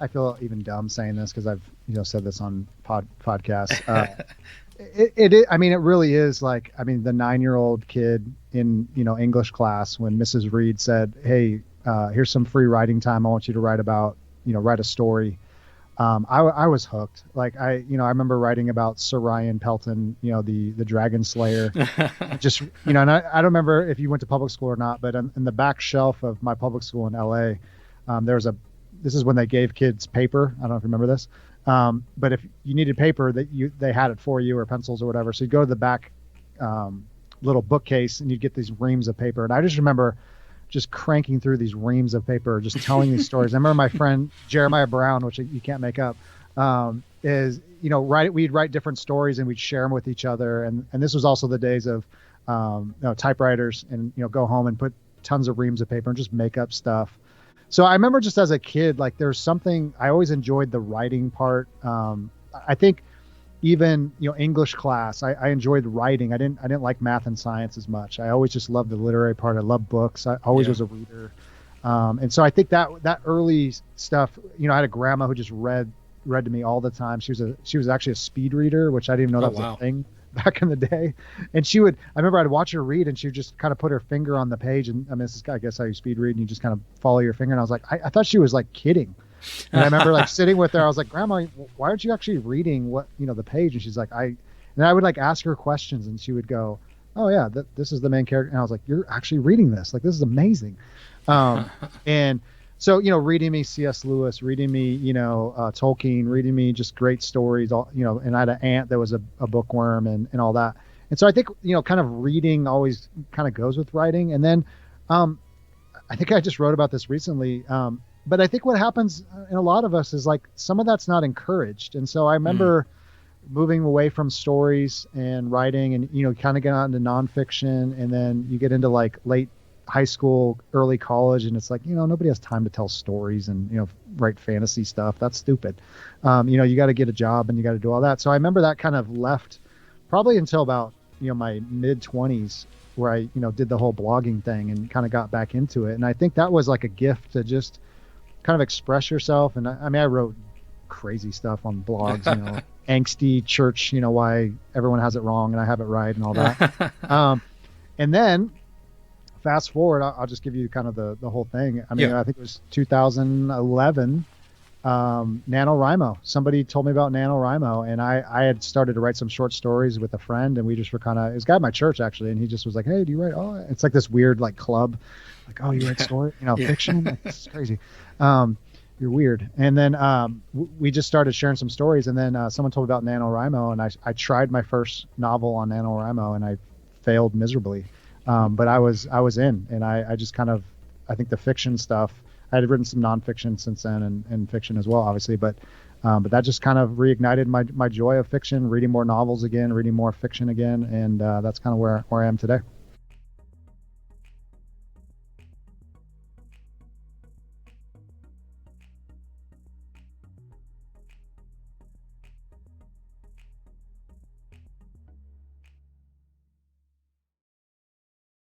I feel even dumb saying this because I've said this on podcasts. I mean, it really is like, I mean, the 9-year-old kid in English class when Mrs. Reed said, "Hey, here's some free writing time. I want you to write a story." I was hooked. Like I remember writing about Sir Ryan Pelton, the Dragon Slayer. Just and I don't remember if you went to public school or not, but in the back shelf of my public school in LA, there was a. This is when they gave kids paper. I don't know if you remember this, but if you needed paper, they had it for you, or pencils or whatever. So you'd go to the back little bookcase and you'd get these reams of paper. And I just remember just cranking through these reams of paper, just telling these stories. I remember my friend Jeremiah Brown, which you can't make up, we'd write different stories and we'd share them with each other. And this was also the days of typewriters and go home and put tons of reams of paper and just make up stuff. So I remember just as a kid, like there's something, I always enjoyed the writing part. I think even English class, I enjoyed writing. I didn't like math and science as much. I always just loved the literary part. I loved books. I always was a reader, and so I think that early stuff. I had a grandma who just read to me all the time. She was actually a speed reader, which I didn't even know that was a thing back in the day. And I remember I'd watch her read, and she would just kind of put her finger on the page. And I mean, this is, I guess, how you speed read, and you just kind of follow your finger. And I was like, I thought she was like kidding. And I remember like sitting with her, I was like, "Grandma, why aren't you actually reading the page?" And she's like, and I would like ask her questions and she would go, "Oh yeah, this is the main character." And I was like, "You're actually reading this? Like, this is amazing." And so, reading me C.S. Lewis, reading me, Tolkien, reading me just great stories, and I had an aunt that was a bookworm and all that. And so I think, kind of reading always kind of goes with writing. And then, I think I just wrote about this recently. But I think what happens in a lot of us is like some of that's not encouraged. And so I remember moving away from stories and writing and, kind of get out into nonfiction. And then you get into like late high school, early college. And it's like, nobody has time to tell stories and, write fantasy stuff. That's stupid. You got to get a job and you got to do all that. So I remember that kind of left probably until about, my mid 20s where I, did the whole blogging thing and kind of got back into it. And I think that was like a gift to just kind of express yourself. And I mean, I wrote crazy stuff on blogs, angsty church, why everyone has it wrong and I have it right and all that. And then fast forward, I'll just give you kind of the whole thing. I mean, I think it was 2011, NaNoWriMo. Somebody told me about NaNoWriMo, and I had started to write some short stories with a friend, and we just were kind of, it was a guy at my church actually, and he just was like, "Hey, do you write?" Oh, it's like this weird like club, like, "Oh, you write story, fiction?" Like, this is crazy. You're weird. And then we just started sharing some stories, and then someone told me about NaNoWriMo, and I tried my first novel on NaNoWriMo, and I failed miserably. But I was in, and I just kind of, I think the fiction stuff, I had written some nonfiction since then and fiction as well, obviously, but that just kind of reignited my joy of fiction, reading more novels again, reading more fiction again. And that's kind of where I am today.